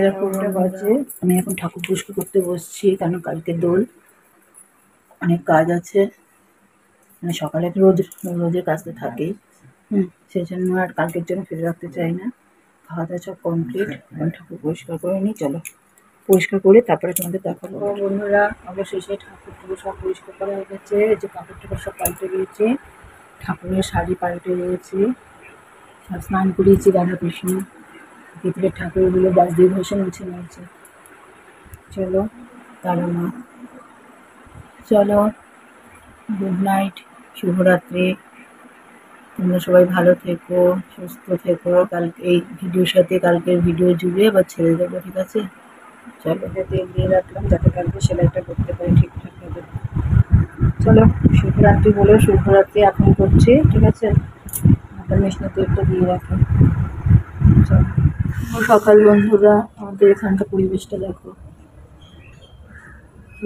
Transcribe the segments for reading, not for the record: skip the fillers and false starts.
এরকমটা বাজে। আমি এখন ঠাকুর পুজো করতে বসছি, কারণ কালকে দোল, অনেক কাজ আছে। মানে সকালে রোজের কাজ তো থাকেই। সেই জন্য আর কালকের জন্য ফেলে রাখতে চাই না। খাওয়া দাওয়া সব কমপ্লিট, এখন ঠাকুর পরিষ্কার করে নিই। চলো পরিষ্কার করে তারপরে তোমাদের দেখাবো। বন্ধুরা, অবশেষে ঠাকুর পুরো সব পরিষ্কার করা হয়ে গেছে। যে কাপড় টাপড় সব পাল্টে গিয়েছে, ঠাকুরের শাড়ি পাল্টে গিয়েছে, সব স্নান করিয়েছি রাধা কৃষ্ণ। ভিতরের ঠাকুরগুলো বাস দিয়ে ঘষে মুছে নিয়েছে। চলো তারা মা, চলো গুড নাইট, শুভরাত্রি। তোমরা সবাই ভালো থেকো, সুস্থ থেকো। কালকে এই ভিডিওর সাথে কালকের ভিডিও জুড়ে আবার ছেড়ে দেবো, ঠিক আছে? চলো, তেল দিয়ে রাখলাম যাতে কালকে সেলাইটা করতে পারি ঠিকঠাক ভাবে। চলো, শুভরাত্রি বলে শুভরাত্রি এখন করছি, ঠিক আছে? আপনার মেশিনে তেলটা দিয়ে রাখি। চলো সকাল বন্ধুরা, আমাদের এখানকার পরিবেশটা দেখো,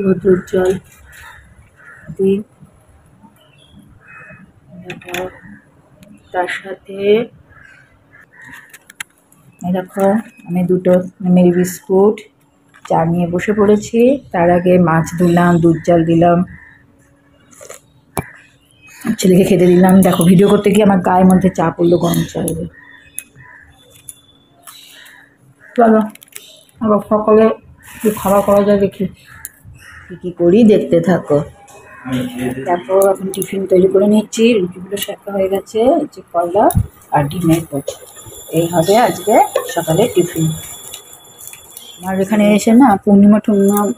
রোদ্রের জল দিই, তার সাথে দেখো আমি দুটো মেরি বিস্কুট চা নিয়ে বসে পড়েছি। তার আগে মাছ ধুলাম, দুধ জাল দিলাম, ছেলেকে খেতে দিলাম। দেখো ভিডিও করতে গিয়ে আমার গায়ের মধ্যে চা পড়লো, গরম চা। চলো আবার সকালে কি খাবার করা যায় দেখি, কী করি দেখতে থাকো। তারপর এখন টিফিন তৈরি করে নিচ্ছি। রুটিগুলো শেখা হয়ে গেছে, যে কলা আর ডিমের পোচ, এই হবে আজকে সকালে টিফিন। আমার এখানে এসে না পূর্ণিমা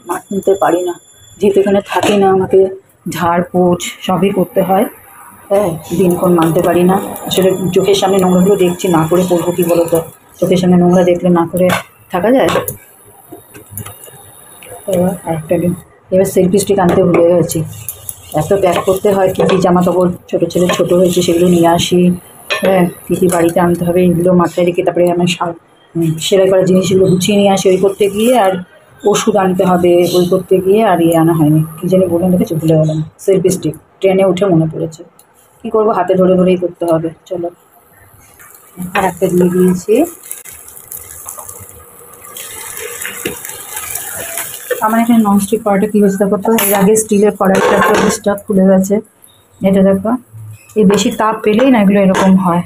মাছ নিতে পারি না, যেহেতু এখানে থাকি না, আমাকে ঝাড় পোছ সবই করতে হয়। হ্যাঁ, দিনক্ষণ মানতে পারি না। আসলে চোখের সামনে নোংরাগুলো দেখছি, না করে করবো কি বলো তো? চোখের সামনে নোংরা দেখলে না করে থাকা যায়? এবার আরেকটা দিন, এবার সেলফি স্টিক আনতে ভুলে গেছি। এত প্যাক করতে হয়, কী কী জামা কাপড় ছোটো ছেলে ছোটো হয়েছে সেগুলো নিয়ে আসি। হ্যাঁ, কী কী বাড়িতে আনতে হবে এগুলো মাথায় রেখে তারপরে আমার সেলাই করা জিনিসগুলো গুছিয়ে নিয়ে আসি ওই করতে গিয়ে, আর ওষুধ আনতে হবে ওই করতে গিয়ে, আর আনা হয়নি। কী জানি বলে রেখেছি, ভুলে গেলাম। সেলফি স্টিক ট্রেনে উঠে মনে পড়েছে, কী করবো, হাতে ধরে ধরেই করতে হবে। চলো আর একটা দিয়ে দিয়েছি। আমার এখানে ননস্টিক কড়াইটা কী হয়েছে দেখো তো, এর আগে স্টিলের কড়াইটা একটা খুলে গেছে। এটা দেখো, এই বেশি তাপ পেলেই না এগুলো এরকম হয়।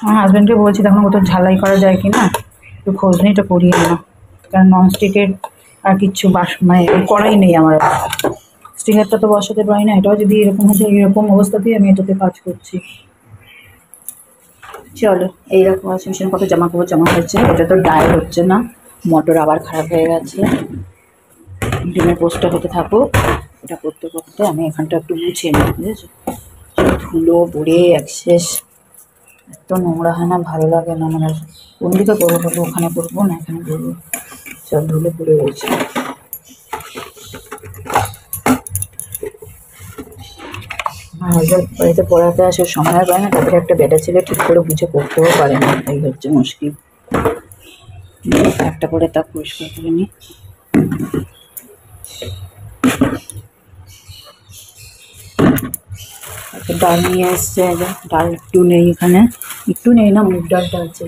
আমার হাজব্যান্ডকে বলছি তখন কোথাও ঝালাই করা যায় কি না, একটু খোঁজ নিয়ে এটা করিয়ে না, কারণ ননস্টিকের আর কিচ্ছু মানে কড়াই নেই আমার। স্টিলেরটা তো বসাতে পারি না, এটাও যদি এরকম হচ্ছে, এরকম অবস্থাতেই আমি এটাতে কাজ করছি। চলো এইরকম আছে, ভীষণ কত জামা কাপড় জমা হয়েছে। এটা তো ডায়েট হচ্ছে না, মোটর আবার খারাপ হয়ে গেছে। ডিমের পোস্টটা হতে থাকুক, এটা করতে করতে আমি এখানটা একটু গুছিয়ে নিই, বুঝেছো? ধুলো পড়ে একশেষ, এত নোংরা হয় না, ভালো লাগে না আমার। কোন দিকে করবো বলবো, ওখানে করবো না এখানে করবো, সব ধুলো পড়ে রয়েছে। আমার হাজব্যান্ড বাড়িতে পড়াতে আসে, সময় পায় না, তারপরে একটা বেটা ছেলে ঠিক করে বুঝে করতেও পারে না, এই হচ্ছে মুশকিল। একটা করে তা পরিষ্কার করে নিই। ডাল নিয়ে এসছে, ডাল একটু নেই এখানে, একটু নেই না, মুগ ডালটা আছে।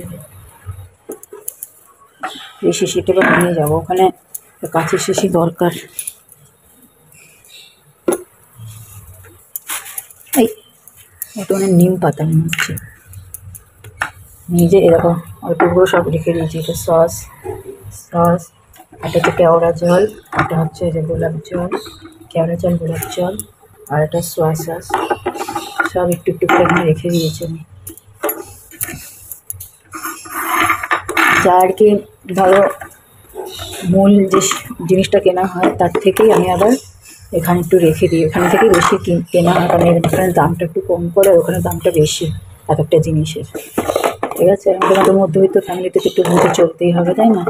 এই শিশিটা বা নিয়ে যাবো, ওখানে কাঁচের শিশি দরকার। এই ওটা অনেক নিম পাতা মনে হচ্ছে, নিজে এরকম অল্পগুলো সব রেখে দিয়েছি। এটা সস, এটা হচ্ছে কেওড়া জল, এটা হচ্ছে যে গোলাপ জল, কেওড়া জল গোলাপ জল, আর এটা সোয়া সস, সব একটু একটু করে এখানে রেখে দিয়েছি আমি। যা আর কি ধরো মূল যে জিনিসটা কেনা হয় তার থেকেই আমি আবার এখানে একটু রেখে দিই, এখান থেকে বেশি কেনা হয়, কারণ এখানে দামটা একটু কম পড়ে আর ওখানে দামটা বেশি এক একটা জিনিসের। ঠিক আছে, আমাদের মধ্যবিত্ত ফ্যামিলিতে একটু বুঝে চলতেই হবে, তাই না?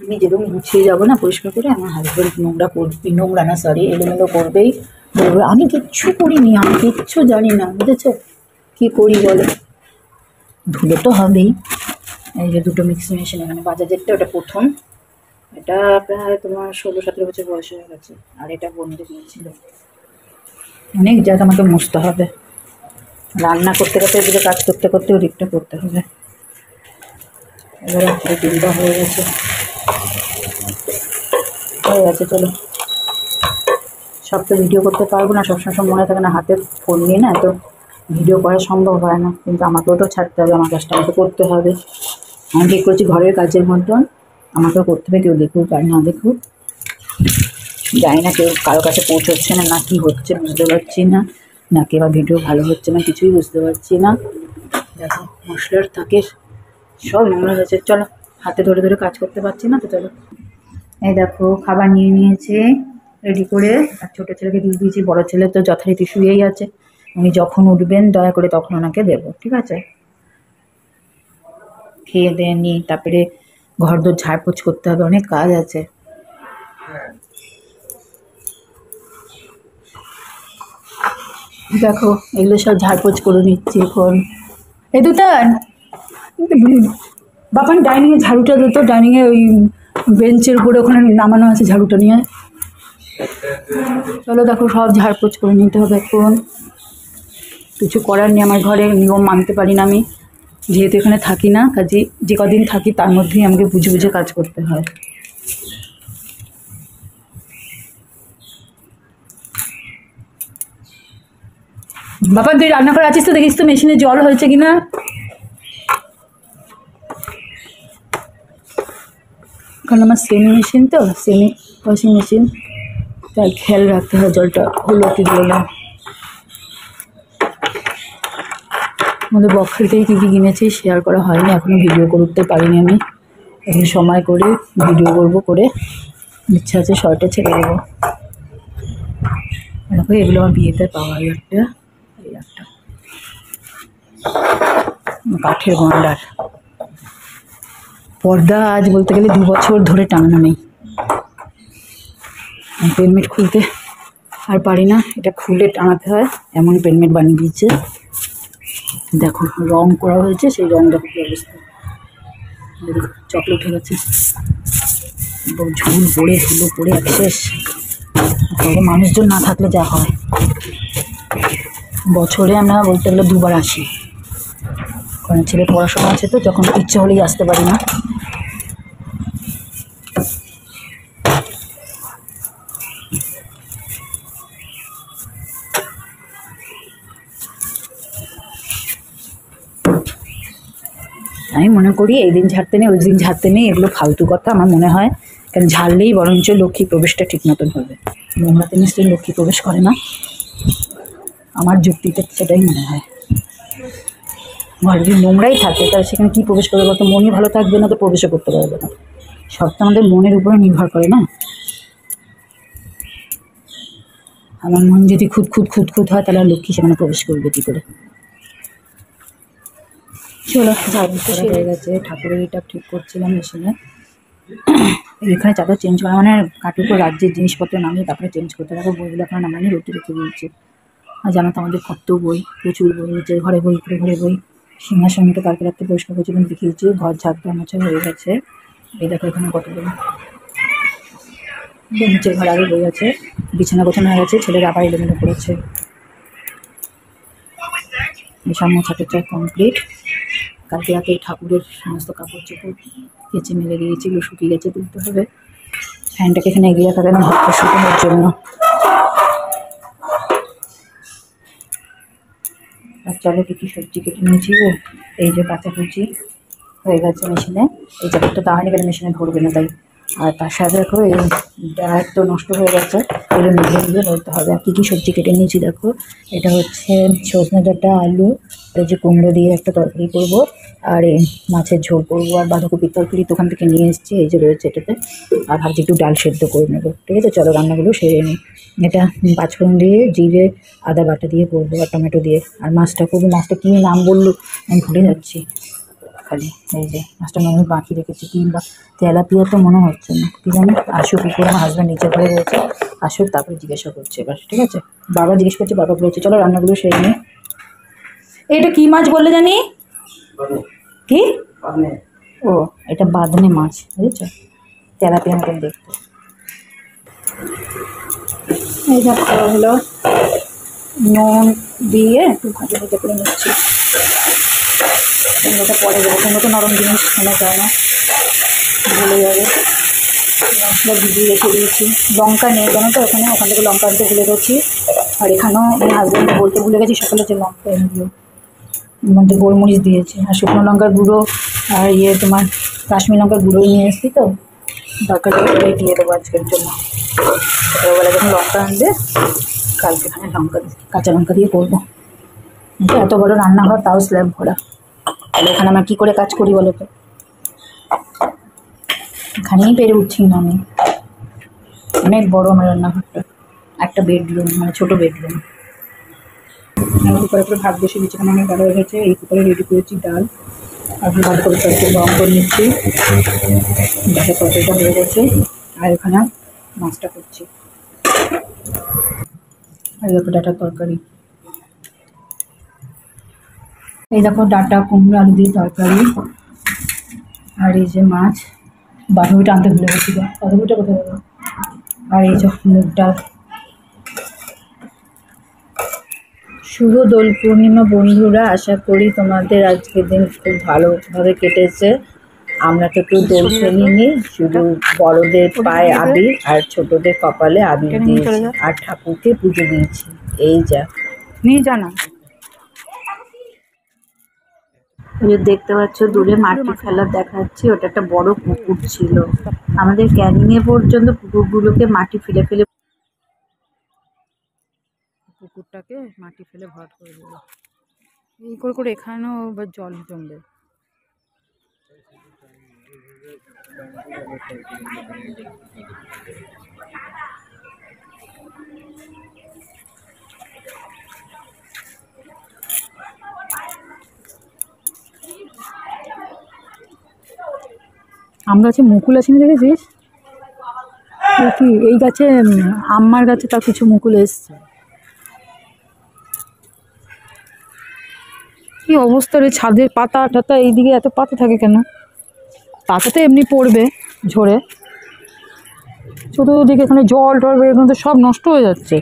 আমি যেরকম গুছিয়ে যাবো না পরিষ্কার করে, আমার হাজব্যান্ড নোংরা না সরি এলোমেলো করবেই, বলবে আমি কিচ্ছু করিনি, আমি কিচ্ছু জানি না, বুঝেছো? কী করি বলো, ধুলো তো হবেই। এই যে দুটো মিক্সি মেশিন এখানে, বাজাজেরটা ওটা প্রথম, এটা প্রায় তোমার 16-17 বছর বয়স হয়ে গেছে, আর এটা বন্ধু দিয়েছিল। অনেক জায়গা আমাকে মুছতে হবে। রান্না করতে করতে এদিকে কাজ করতে করতে ওদিকটা করতে হবে। এবারে ডিমটা হয়ে গেছে, চলো। সব তো ভিডিও করতে পারবো না, সবসময় মনে থাকে না, হাতে ফোন নিয়ে না তো ভিডিও করা সম্ভব হয় না, কিন্তু আমাকেও তো ছাড়তে হবে, আমার কাজটা আমাকে করতে হবে। আমি ঠিক করছি ঘরের কাজের মতন আমাকেও করতে হবে, কেউ দেখুক আর না দেখুক জানি না, কেউ কারো কাছে পৌঁছচ্ছে না, না কি হচ্ছে বুঝতে পারছি না, নাকি এবার ভিডিও ভালো হচ্ছে না কিছুই বুঝতে পারছি না। দেখো মশলার থাকে সব নোংরা হয়েছে। চলো, হাতে ধরে ধরে কাজ করতে পারছি না তো, চলো। এই দেখো খাবার নিয়ে নিয়েছে রেডি করে, আর ছোটো ছেলেকে দিয়ে দিয়েছি, বড়ো ছেলে তো যথারীতি শুয়েই আছে, উনি যখন উঠবেন দয়া করে তখন ওনাকে দেবো, ঠিক আছে? খেয়ে দিয়ে নিই, তারপরে ঘর দোর ঝাড়পোছ করতে হবে, অনেক কাজ আছে। দেখো এগুলো সব ঝাড়পোছ করে নিচ্ছি এখন। এই দুটান বাপান ডাইনিংয়ে ঝাড়ুটা দিত, ডাইনিংয়ে ওই বেঞ্চের উপরে ওখানে নামানো আছে, ঝাড়ুটা নিয়ে। চলো দেখো সব ঝাড়পোছ করে নিতে হবে এখন, কিছু করার নেই, আমার ঘরে নিয়ম মানতে পারি না আমি, যেহেতু এখানে থাকি না, কাজে যে কদিন থাকি তার মধ্যেই আমাকে বুঝে বুঝে কাজ করতে হয়। বাবা তুই রান্না করে আছিস তো, দেখিস তো মেশিনে জল হয়েছে কিনা। কারণ আমার সেমি মেশিন তো, সেমি ওয়াশিং মেশিন, তাই খেয়াল রাখতে হয় জলটা হলো কি হলো না। আমাদের বকখালিতেই কী কী কিনেছি শেয়ার করা হয়নি এখনও, ভিডিও করতে পারিনি আমি, এখন সময় করে ভিডিও করবো, করে ইচ্ছা আছে শর্টে ছেড়ে দেবো। দেখো এগুলো আমার বিয়েতে পাওয়া, এই একটা কাঠের গন্ডার পর্দা, আজ বলতে গেলে 2 বছর ধরে টাঙানো নেই। পেনমেট খুলতে আর পারি না, এটা খুলে টাঙাতে হয়, এমন পেনমেট বানিয়ে দিয়েছে। দেখো রং করা হয়েছে, সেই রং দেখো কি অবস্থা, চকলেট হয়ে গেছে, ঝুল পড়ে ধুলো পড়ে শেষ। তবে মানুষজন না থাকলে যা হয়, বছরে আমরা বলতে গেলে 2 বার আসি, কারণ ছেলে পড়াশোনা আছে তো, যখন ইচ্ছে হলেই আসতে পারি না। আমি মনে করি এই দিন ঝাড়তে নেই ওই দিন ঝাড়তে নেই, এগুলো ফালতু কথা আমার মনে হয়, কারণ ঝাড়লেই বরঞ্চ লক্ষ্মী প্রবেশটা ঠিক মতন হবে, নোংরাতে নিশ্চয়ই লক্ষ্মী প্রবেশ করে না, আমার যুক্তিতে সেটাই মনে হয়। ঘর যদি নোংরাই থাকে তাহলে সেখানে কী প্রবেশ করবে বলতো, মনই ভালো থাকবে না তো প্রবেশও করতে পারবে না, সব তো আমাদের মনের উপরে নির্ভর করে না। আমার মন যদি খুদ খুদ খুদ খুদ হয় তাহলে লক্ষ্মী সেখানে প্রবেশ করবে কী করে। চলো ঝাড়বুটা হয়ে গেছে, ঠাকুরের এটা ঠিক করছিলাম মেশিনে, এখানে চাদর চেঞ্জ করা মানে কাঠের উপর রাজ্যের জিনিসপত্র নামিয়ে তারপরে চেঞ্জ করতে থাকো, বইগুলো এখন নামানি রুটি রেখে দিয়েছি। আর জানো তো আমাদের কত বই, প্রচুর বই, নিচের ঘরে বই, উপরে ঘরে বই, সিংহাসনটা কালকে রাত্রে পরিষ্কার করছি কিন্তু দেখিয়েছি, ঘর ঝাড় দেওয়া মোছা হয়ে গেছে। এই দেখো এখানে কত বই, নিচের ঘর আগে বই আছে, বিছানা গোছানো হয়ে গেছে, ছেলের আবার এলোমেলো করেছে, সব মোছা টোছা কমপ্লিট। কালকে রাতে ঠাকুরের সমস্ত কাপড় চোপড় কেচে মেলে দিয়েছি, এগুলো শুকিয়ে গেছে, তুলতে হবে। ফ্যানটাকে এখানে এগিয়ে রাখা কেন, ভাতটা শুকানোর জন্য। আর চলো কী কী সবজি কেটে নিয়েছি, এই যে কাঁচাকুচি হয়ে গেছে মেশিনে, এই চাদরটা তাহলে কেন মেশিনে ধরবে না তাই। আর তার সাথে দেখো এই ডায়েট তো নষ্ট হয়ে গেছে, এগুলো মিলিয়ে মিলিয়ে বলতে হবে। আর কী কী সবজি কেটে নিয়েছি দেখো, এটা হচ্ছে সজনে ডাঁটা, আলু, এই যে কুমড়ো দিয়ে একটা তরকারি করবো, আর এই মাছের ঝোল করবো, আর বাঁধাকপির তরকারি দোকান থেকে নিয়ে এসেছি, এই যে রয়েছে এটাতে। আর ভাবছি একটু ডাল সেদ্ধ করে নেবো, ঠিক আছে? চলো রান্নাগুলো সেরে নিই। এটা 5 ফোড়ন দিয়ে জিরে আদা বাটা দিয়ে করবো, আর টমেটো দিয়ে। আর মাছটা করবো, মাছটা কী নাম বললো আমি ভুলে যাচ্ছি খালি। এই যে মাছটা মনে হয় বাকি রেখেছি, কিংবা তেলাপিয়া তো মনে হচ্ছে না, কি জানি। আসুক উপরে, আমার হাজব্যান্ড নিচে ঘরে রয়েছে, আসুক তারপরে জিজ্ঞাসা করছে এবার, ঠিক আছে? বাবা জিজ্ঞেস করছে, বাবা বলেছে। চলো রান্নাগুলো সেরে নিই। এটা কি মাছ বললে জানি, কি? ও এটা বাঁধনে মাছ, বুঝেছো, তেলাপিয়া মতন দেখতে। এই দেখো হলো নুন দিয়ে একটু ভাজা ভাজা করে নিচ্ছি। কুমড়োটা পরে দেবো, কুমড়ো তো নরম জিনিস শোনা যায় না, ভুলে যাবে। মশলা ভিজিয়ে রেখে দিয়েছি, লঙ্কা নেই জানো তো ওখানে, ওখান থেকে লঙ্কা আনতে ভুলে গেছি। আর এখানেও আমি হাজব্যান্ডকে বলতে ভুলে গেছি সকালে যে লঙ্কা এনে দিও, মধ্যে গোলমরিচ দিয়েছি আর শুকনো লঙ্কার গুঁড়ো আর তোমার কাশ্মীর লঙ্কার গুঁড়োই নিয়ে এসেছি, তো দরকার করে দিয়ে দেবো আজকের জন্য। সকালবেলা যখন লঙ্কা আনবে কালকে এখানে কাঁচা লঙ্কা দিয়ে করবো। এত বড় রান্নাঘর তাও স্ল্যাব ভরা, তাহলে এখানে আমার কী করে কাজ করি বলো তো? এখানেই পেরে উঠছি না আমি, অনেক বড় আমার রান্নাঘরটা, একটা বেডরুম মানে ছোটো বেডরুম। কুকারে করে ভাত বসে দিচ্ছি, এখানে অনেক ভালো হয়েছে। এই কুকারে রেডি করেছি ডাল, আর ভালো করে তরকারি গরম করে নিচ্ছি, ডালের তরকারিটা হয়ে গেছে। আর এখানে মাছটা করছি, আর দেখো ডাটার তরকারি, এই দেখো ডাটা কুমড়ো আলু দিয়ে তরকারি, আর এই যে মাছ, বাঁধাকপিটা আনতে ভুলে গেছি, বাঁধাকপিটা কোথায় গেল, আর এই যে মুগ ডাল। শুভ দোল পূর্ণিমা বন্ধুরা, আশা করি তোমাদের আজকের দিন খুব ভালোভাবে কেটেছে। আমরা তো কেউ দোল খেলিনি, শুধু বড়দের পায়ে আবির আর ছোটদের কপালে আবির দিয়েছি আর ঠাকুরকে পুজো দিয়েছি। এই যা নিয়ে জানা দেখতে পাচ্ছ দূরে মাটি ফেলা দেখাচ্ছি, ওটা একটা বড় পুকুর ছিল। আমাদের ক্যানিংয়ে পর্যন্ত পুকুরগুলোকে মাটি ফেলে ফেলে, পুকুরটাকে মাটি ফেলে ভরাট করে দিল, এই করে করে এখানেও এবার জল জমবে। আম গাছে মুকুল আসেনি দেখেছিস? কি এই গাছে, আমার গাছে তার কিছু মুকুল এসছে। কি অবস্থা রে, ছাদের পাতা টাতা এইদিকে এত পাতা থাকে কেন? পাতা তো এমনি পড়বে ঝরে, চতুর্দিকে এখানে জল টল এখানে তো সব নষ্ট হয়ে যাচ্ছে।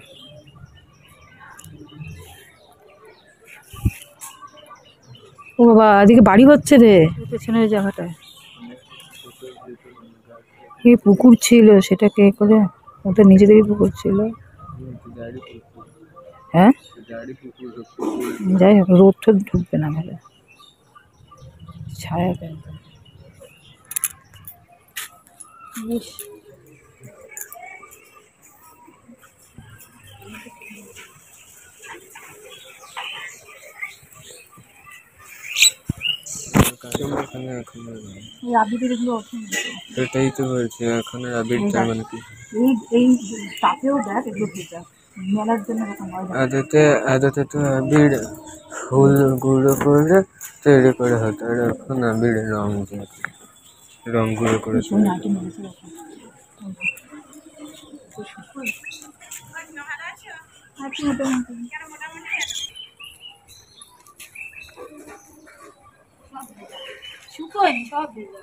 ও বাবা, এদিকে বাড়ি হচ্ছে রে পেছনের জায়গাটায়, কি পুকুর ছিল সেটা কে করে, ওদের নিজেদেরই পুকুর ছিল। হ্যাঁ যাই হোক, রোদ টোদ ঢুকবে না ভালো, ছায়া পেন। এটাই তো বলছি, এখন আবির মানে কি এই তাতেও দেখ এগুলো ভেজা মেলার জন্য আদতে তো আবির ফুল গুঁড়ো করে তৈরি করে হতো, আর এখন আবির রং গুঁড়ো করে শুকোয়নি সব ভেজা।